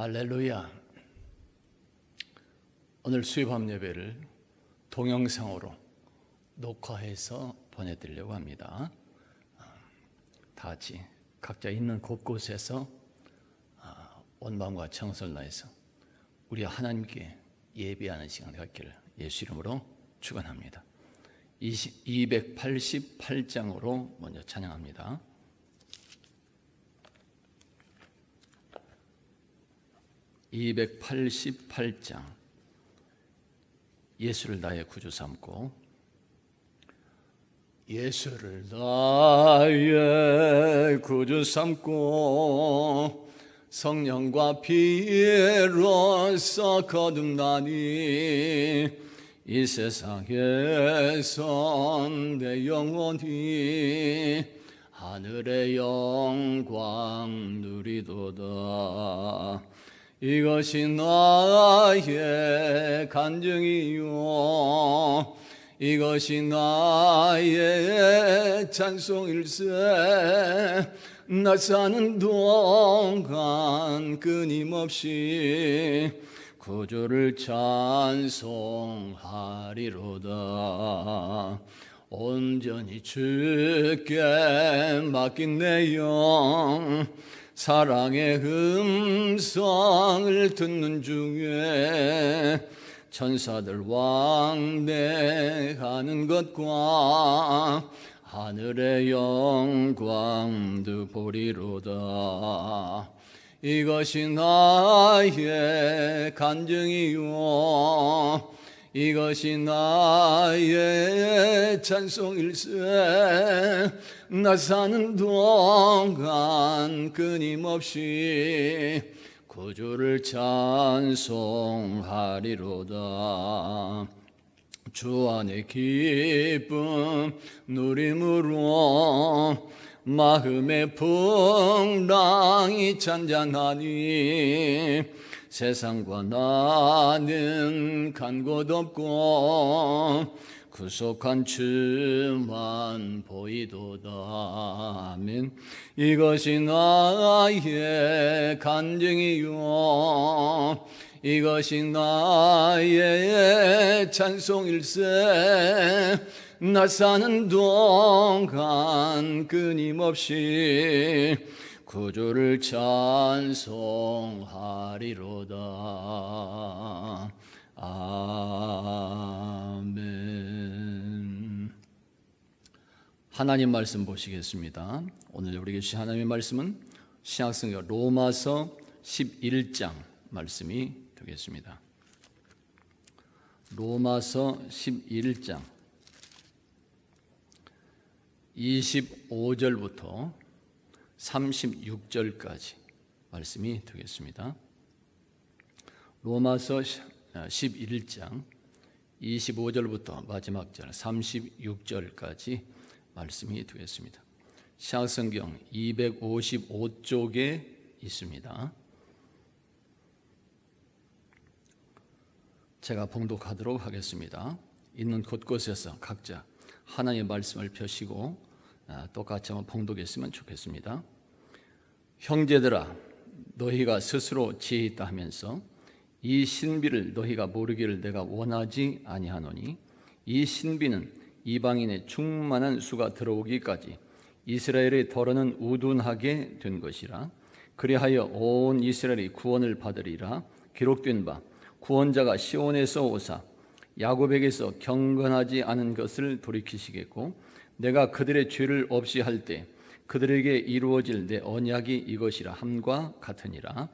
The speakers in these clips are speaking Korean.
할렐루야. 오늘 수요밤 예배를 동영상으로 녹화해서 보내드리려고 합니다. 다 같이 각자 있는 곳곳에서 온 마음과 정성을 다해서 우리 하나님께 예배하는 시간이 갖기를 예수 이름으로 축원합니다. 288장으로 먼저 찬양합니다. 288장. 예수를 나의 구주 삼고, 예수를 나의 구주 삼고 성령과 피로써 거듭나니 이 세상에선 내 영혼이 하늘의 영광 누리도다. 이것이 나의 간증이요 이것이 나의 찬송일세. 나 사는 동안 끊임없이 구주를 찬송하리로다. 온전히 주께 맡긴 내 영 사랑의 음성을 듣는 중에 천사들 왕래하는 것과 하늘의 영광도 보리로다. 이것이 나의 간증이요 이것이 나의 찬송일세. 나 사는 동안 끊임없이 구주를 찬송하리로다. 주 안의 기쁨 누림으로 마음의 풍랑이 잔잔하니 세상과 나는 간 곳 없고 구속한 주만 보이도다. 아멘. 이것이 나의 간증이요 이것이 나의 찬송일세. 나 사는 동안 끊임없이 구주를 찬송하리로다. 아멘. 하나님 말씀 보시겠습니다. 오늘 우리에게 주신 하나님의 말씀은 신약성경 로마서 11장 말씀이 되겠습니다. 로마서 11장 25절부터 36절까지 말씀이 되겠습니다. 로마서 11장 25절부터 마지막 절 36절까지 말씀이 되겠습니다. 신약성경 255쪽에 있습니다. 제가 봉독하도록 하겠습니다. 있는 곳곳에서 각자 하나님의 말씀을 펴시고 똑같이 한번 봉독했으면 좋겠습니다. 형제들아, 너희가 스스로 지혜 있다 하면서 이 신비를 너희가 모르기를 내가 원하지 아니하노니 이 신비는 이방인의 충만한 수가 들어오기까지 이스라엘의 더러는 우둔하게 된 것이라. 그리하여 온 이스라엘이 구원을 받으리라. 기록된 바 구원자가 시온에서 오사 야곱에게서 경건하지 않은 것을 돌이키시겠고 내가 그들의 죄를 없이 할 때 그들에게 이루어질 내 언약이 이것이라 함과 같으니라.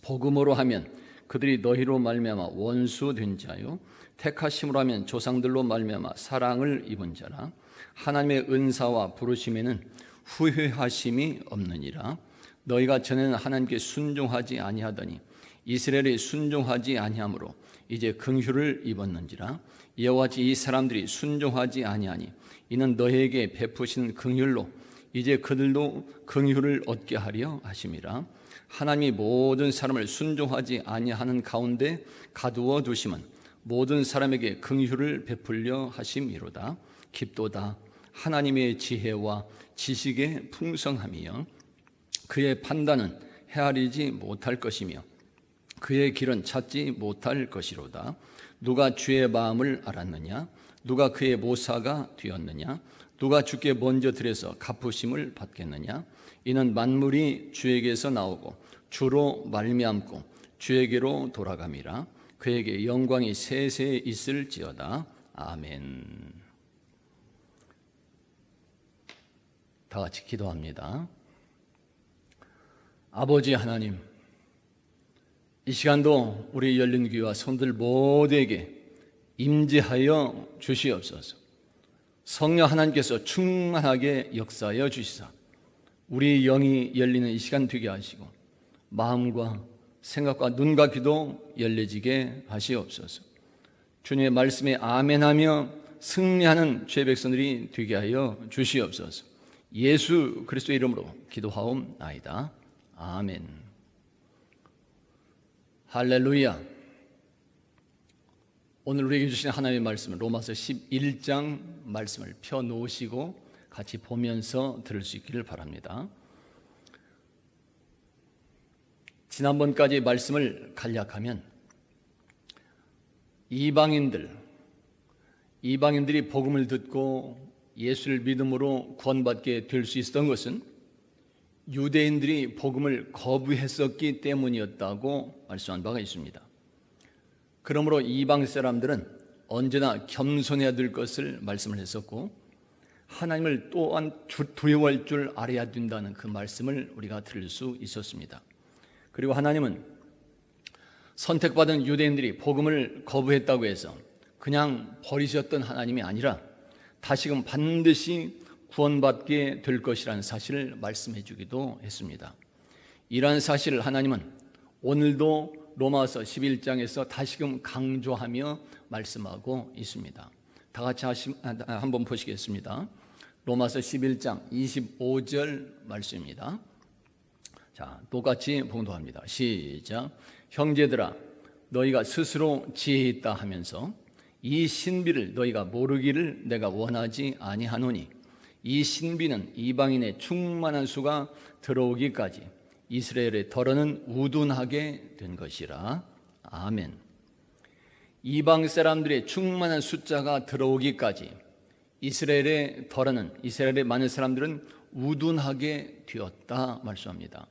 복음으로 하면 그들이 너희로 말미암아 원수 된 자요 택하심으로 하면 조상들로 말미암아 사랑을 입은 자라. 하나님의 은사와 부르심에는 후회하심이 없느니라. 너희가 전에는 하나님께 순종하지 아니하더니 이스라엘이 순종하지 아니하므로 이제 긍휼을 입었는지라. 이와 같이 이 사람들이 순종하지 아니하니 이는 너희에게 베푸시는 긍휼로 이제 그들도 긍휼을 얻게 하려 하심이라. 하나님이 모든 사람을 순종하지 아니하는 가운데 가두어 두심은 모든 사람에게 긍휼을 베풀려 하심이로다. 깊도다 하나님의 지혜와 지식의 풍성함이여 그의 판단은 헤아리지 못할 것이며 그의 길은 찾지 못할 것이로다. 누가 주의 마음을 알았느냐? 누가 그의 모사가 되었느냐? 누가 주께 먼저 들여서 갚으심을 받겠느냐? 이는 만물이 주에게서 나오고 주로 말미암고 주에게로 돌아감이라. 그에게 영광이 세세 있을지어다. 아멘. 다 같이 기도합니다. 아버지 하나님, 이 시간도 우리 열린교회와 성도들 모두에게 임재하여 주시옵소서. 성령 하나님께서 충만하게 역사하여 주시사 우리 영이 열리는 이 시간 되게 하시고 마음과 생각과 눈과 귀도 열려지게 하시옵소서. 주님의 말씀에 아멘하며 승리하는 죄 백성들이 되게 하여 주시옵소서. 예수 그리스도의 이름으로 기도하옵나이다. 아멘. 할렐루야. 오늘 우리에게 주신 하나님의 말씀은 로마서 11장 말씀을 펴놓으시고 같이 보면서 들을 수 있기를 바랍니다. 지난번까지 말씀을 간략하면 이방인들이 복음을 듣고 예수를 믿음으로 구원받게 될 수 있었던 것은 유대인들이 복음을 거부했었기 때문이었다고 말씀한 바가 있습니다. 그러므로 이방 사람들은 언제나 겸손해야 될 것을 말씀을 했었고 하나님을 또한 두려워할 줄 알아야 된다는 그 말씀을 우리가 들을 수 있었습니다. 그리고 하나님은 선택받은 유대인들이 복음을 거부했다고 해서 그냥 버리셨던 하나님이 아니라 다시금 반드시 구원받게 될 것이라는 사실을 말씀해 주기도 했습니다. 이러한 사실을 하나님은 오늘도 로마서 11장에서 다시금 강조하며 말씀하고 있습니다. 다 같이 한번 보시겠습니다. 로마서 11장 25절 말씀입니다. 자, 똑같이 봉독합니다. 시작. 형제들아, 너희가 스스로 지혜 있다 하면서 이 신비를 너희가 모르기를 내가 원하지 아니하노니 이 신비는 이방인의 충만한 수가 들어오기까지 이스라엘의 덜어는 우둔하게 된 것이라. 아멘. 이방 사람들의 충만한 숫자가 들어오기까지 이스라엘의 덜어는, 이스라엘의 많은 사람들은 우둔하게 되었다 말씀합니다.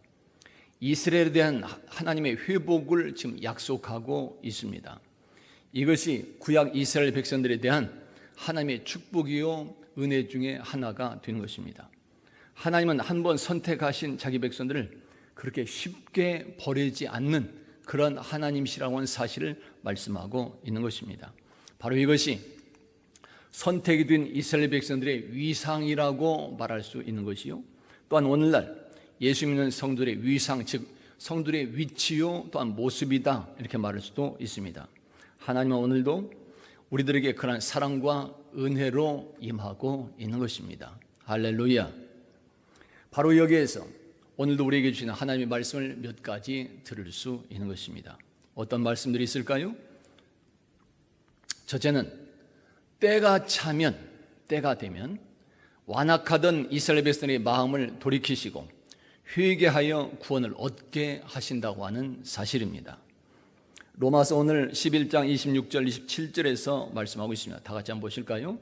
이스라엘에 대한 하나님의 회복을 지금 약속하고 있습니다. 이것이 구약 이스라엘 백성들에 대한 하나님의 축복이요 은혜 중에 하나가 되는 것입니다. 하나님은 한번 선택하신 자기 백성들을 그렇게 쉽게 버리지 않는 그런 하나님이시라고 하는 사실을 말씀하고 있는 것입니다. 바로 이것이 선택이 된 이스라엘 백성들의 위상이라고 말할 수 있는 것이요, 또한 오늘날 예수 믿는 성도들의 위상, 즉 성도들의 위치요 또한 모습이다 이렇게 말할 수도 있습니다. 하나님은 오늘도 우리들에게 그런 사랑과 은혜로 임하고 있는 것입니다. 할렐루야. 바로 여기에서 오늘도 우리에게 주시는 하나님의 말씀을 몇 가지 들을 수 있는 것입니다. 어떤 말씀들이 있을까요? 첫째는 때가 차면, 때가 되면 완악하던 이스라엘 백성의 마음을 돌이키시고 회개하여 구원을 얻게 하신다고 하는 사실입니다. 로마서 오늘 11장 26절 27절에서 말씀하고 있습니다. 다 같이 한번 보실까요?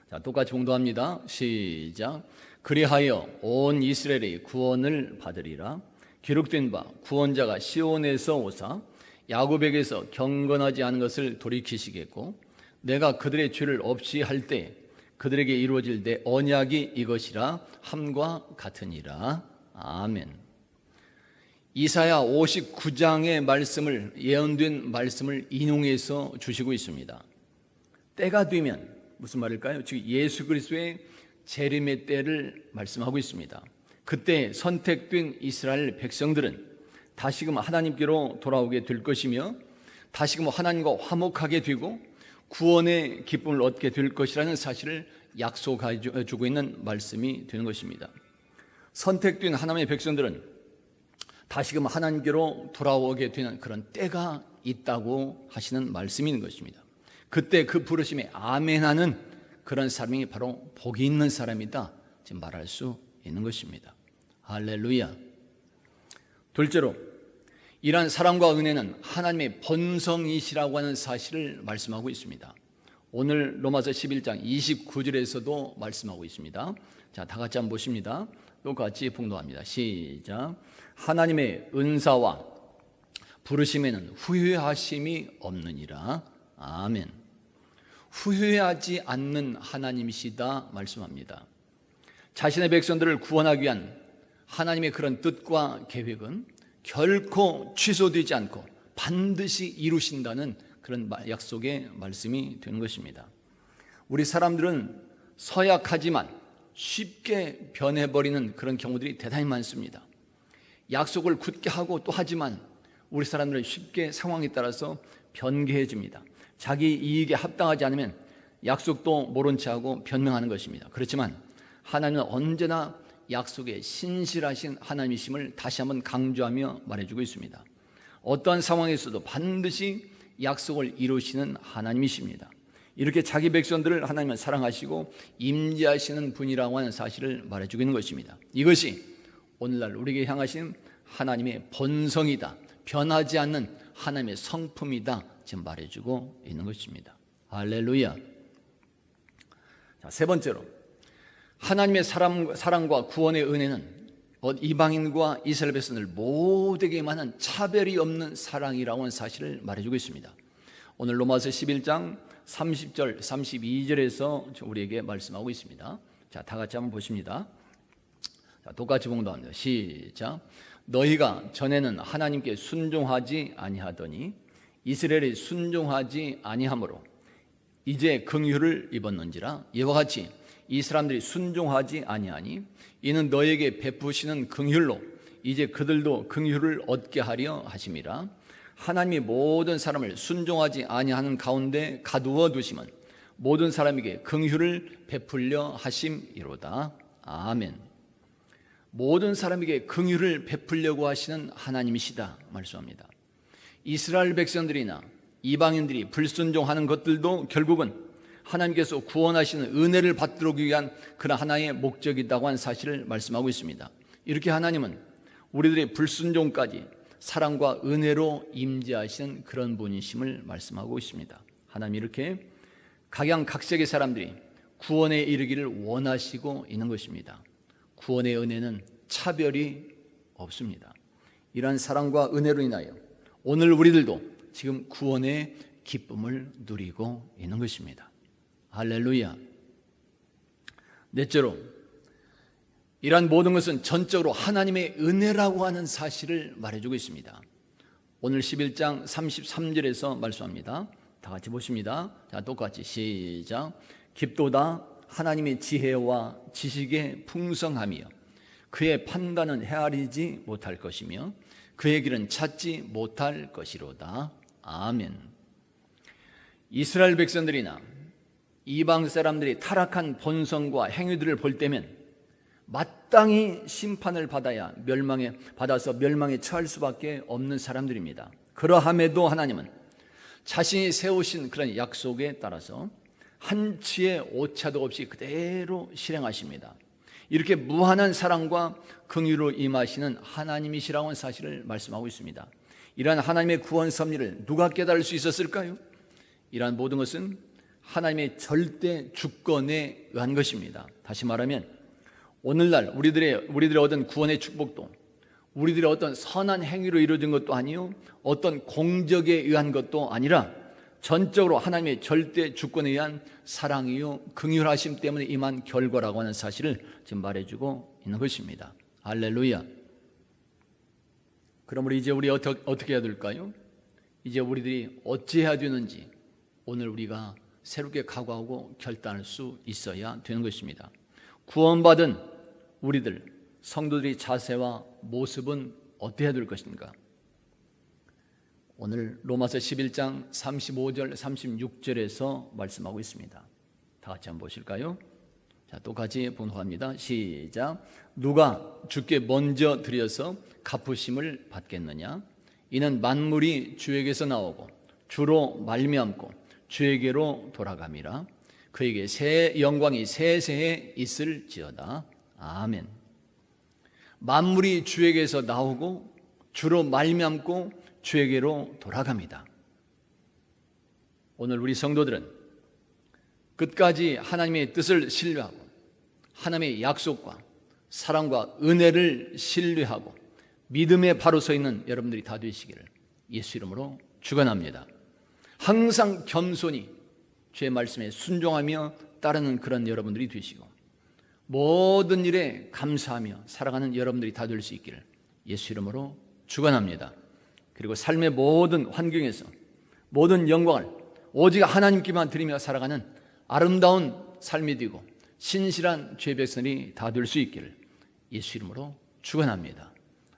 자, 똑같이 봉독합니다. 시작. 그리하여 온 이스라엘이 구원을 받으리라. 기록된 바 구원자가 시온에서 오사 야곱에게서 경건하지 않은 것을 돌이키시겠고 내가 그들의 죄를 없이 할 때 그들에게 이루어질 내 언약이 이것이라 함과 같으니라. 아멘. 이사야 59장의 말씀을, 예언된 말씀을 인용해서 주시고 있습니다. 때가 되면 무슨 말일까요? 즉 예수 그리스도의 재림의 때를 말씀하고 있습니다. 그때 선택된 이스라엘 백성들은 다시금 하나님께로 돌아오게 될 것이며 다시금 하나님과 화목하게 되고 구원의 기쁨을 얻게 될 것이라는 사실을 약속해 주고 있는 말씀이 되는 것입니다. 선택된 하나님의 백성들은 다시금 하나님께로 돌아오게 되는 그런 때가 있다고 하시는 말씀인 것입니다. 그때 그 부르심에 아멘하는 그런 사람이 바로 복이 있는 사람이다 지금 말할 수 있는 것입니다. 할렐루야. 둘째로 이러한 사랑과 은혜는 하나님의 본성이시라고 하는 사실을 말씀하고 있습니다. 오늘 로마서 11장 29절에서도 말씀하고 있습니다. 자, 다 같이 한번 보십니다. 똑같이 봉독합니다. 시작. 하나님의 은사와 부르심에는 후회하심이 없느니라. 아멘. 후회하지 않는 하나님이시다 말씀합니다. 자신의 백성들을 구원하기 위한 하나님의 그런 뜻과 계획은 결코 취소되지 않고 반드시 이루신다는 그런 약속의 말씀이 되는 것입니다. 우리 사람들은 서약하지만 쉽게 변해버리는 그런 경우들이 대단히 많습니다. 약속을 굳게 하고 또 하지만 우리 사람들은 쉽게 상황에 따라서 변개해집니다. 자기 이익에 합당하지 않으면 약속도 모른 채하고 변명하는 것입니다. 그렇지만 하나님은 언제나 약속에 신실하신 하나님이심을 다시 한번 강조하며 말해주고 있습니다. 어떠한 상황에서도 반드시 약속을 이루시는 하나님이십니다. 이렇게 자기 백성들을 하나님은 사랑하시고 임재하시는 분이라고 하는 사실을 말해주고 있는 것입니다. 이것이 오늘날 우리에게 향하신 하나님의 본성이다, 변하지 않는 하나님의 성품이다 지금 말해주고 있는 것입니다. 할렐루야. 자, 세 번째로 하나님의 사랑과 구원의 은혜는 이방인과 이스라엘 백성들 모두에게만한 차별이 없는 사랑이라고 하는 사실을 말해주고 있습니다. 오늘 로마서 11장 30절 32절에서 우리에게 말씀하고 있습니다. 자, 다 같이 한번 보십니다. 자, 똑같이 봉독합니다. 시작. 너희가 전에는 하나님께 순종하지 아니하더니 이스라엘이 순종하지 아니하므로 이제 긍휼을 입었는지라. 이와 같이 이 사람들이 순종하지 아니하니 이는 너에게 베푸시는 긍휼로 이제 그들도 긍휼을 얻게 하려 하심이라. 하나님이 모든 사람을 순종하지 아니하는 가운데 가두어 두심은 모든 사람에게 긍휼을 베풀려 하심이로다. 아멘. 모든 사람에게 긍휼을 베풀려고 하시는 하나님이시다 말씀합니다. 이스라엘 백성들이나 이방인들이 불순종하는 것들도 결국은 하나님께서 구원하시는 은혜를 받도록 위한 그런 하나의 목적이라고 하는 사실을 말씀하고 있습니다. 이렇게 하나님은 우리들의 불순종까지 사랑과 은혜로 임재하시는 그런 분이심을 말씀하고 있습니다. 하나님 이렇게 각양각색의 사람들이 구원에 이르기를 원하시고 있는 것입니다. 구원의 은혜는 차별이 없습니다. 이러한 사랑과 은혜로 인하여 오늘 우리들도 지금 구원의 기쁨을 누리고 있는 것입니다. 할렐루야. 넷째로 이러한 모든 것은 전적으로 하나님의 은혜라고 하는 사실을 말해주고 있습니다. 오늘 11장 33절에서 말씀합니다. 다 같이 보십니다. 자, 똑같이 시작. 깊도다 하나님의 지혜와 지식의 풍성함이여 그의 판단은 헤아리지 못할 것이며 그의 길은 찾지 못할 것이로다. 아멘. 이스라엘 백성들이나 이방 사람들이 타락한 본성과 행위들을 볼 때면 마땅히 심판을 받아서 멸망에 처할 수밖에 없는 사람들입니다. 그러함에도 하나님은 자신이 세우신 그런 약속에 따라서 한치의 오차도 없이 그대로 실행하십니다. 이렇게 무한한 사랑과 긍휼로 임하시는 하나님이시라는 사실을 말씀하고 있습니다. 이러한 하나님의 구원 섭리를 누가 깨달을 수 있었을까요? 이러한 모든 것은 하나님의 절대 주권에 의한 것입니다. 다시 말하면 오늘날 우리들의 얻은 구원의 축복도 우리들의 어떤 선한 행위로 이루어진 것도 아니요 어떤 공적에 의한 것도 아니라 전적으로 하나님의 절대 주권에 의한 사랑이요 긍휼하심 때문에 임한 결과라고 하는 사실을 지금 말해주고 있는 것입니다. 할렐루야. 그럼 우리 어떻게 해야 될까요? 이제 우리들이 어찌해야 되는지 오늘 우리가 새롭게 각오하고 결단할 수 있어야 되는 것입니다. 구원받은 우리들 성도들의 자세와 모습은 어때야 될 것인가? 오늘 로마서 11장 35절 36절에서 말씀하고 있습니다. 다 같이 한번 보실까요? 자, 똑같이 봉독합니다. 시작. 누가 주께 먼저 드려서 갚으심을 받겠느냐? 이는 만물이 주에게서 나오고 주로 말미암고 주에게로 돌아감이라. 그에게 새 영광이 세세에 있을지어다. 아멘. 만물이 주에게서 나오고 주로 말미암고 주에게로 돌아갑니다. 오늘 우리 성도들은 끝까지 하나님의 뜻을 신뢰하고 하나님의 약속과 사랑과 은혜를 신뢰하고 믿음에 바로 서 있는 여러분들이 다 되시기를 예수 이름으로 축원합니다. 항상 겸손히 주의 말씀에 순종하며 따르는 그런 여러분들이 되시고 모든 일에 감사하며 살아가는 여러분들이 다 될 수 있기를 예수 이름으로 축원합니다. 그리고 삶의 모든 환경에서 모든 영광을 오직 하나님께만 드리며 살아가는 아름다운 삶이 되고 신실한 주의 백성이 다 될 수 있기를 예수 이름으로 축원합니다.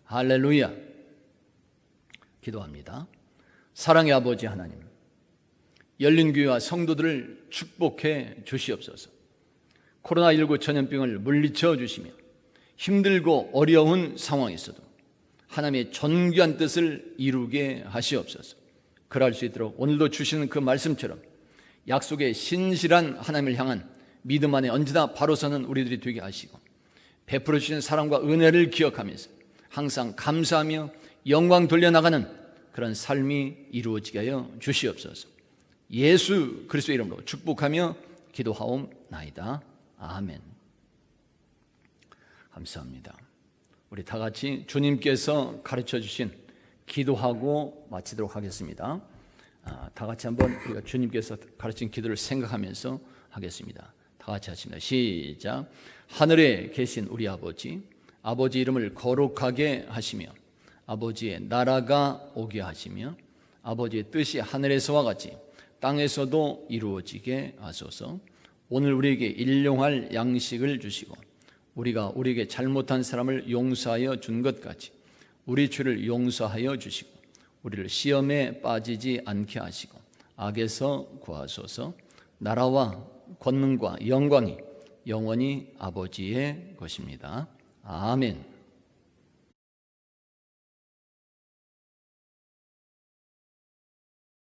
할렐루야. 기도합니다. 사랑의 아버지 하나님, 열린교회와 성도들을 축복해 주시옵소서. 코로나19 전염병을 물리쳐 주시며 힘들고 어려운 상황에서도 하나님의 존귀한 뜻을 이루게 하시옵소서. 그럴 수 있도록 오늘도 주시는 그 말씀처럼 약속의 신실한 하나님을 향한 믿음 안에 언제나 바로 서는 우리들이 되게 하시고 베풀어 주신 사랑과 은혜를 기억하면서 항상 감사하며 영광 돌려나가는 그런 삶이 이루어지게 하여 주시옵소서. 예수 그리스도의 이름으로 축복하며 기도하옵나이다. 아멘. 감사합니다. 우리 다 같이 주님께서 가르쳐 주신 기도하고 마치도록 하겠습니다. 다 같이 한번 우리가 주님께서 가르친 기도를 생각하면서 하겠습니다. 다 같이 하십니다. 시작. 하늘에 계신 우리 아버지, 아버지 이름을 거룩하게 하시며 아버지의 나라가 오게 하시며 아버지의 뜻이 하늘에서와 같이 땅에서도 이루어지게 하소서. 오늘 우리에게 일용할 양식을 주시고 우리가 우리에게 잘못한 사람을 용서하여 준 것 같이 우리 죄를 용서하여 주시고 우리를 시험에 빠지지 않게 하시고 악에서 구하소서. 나라와 권능과 영광이 영원히 아버지의 것입니다. 아멘.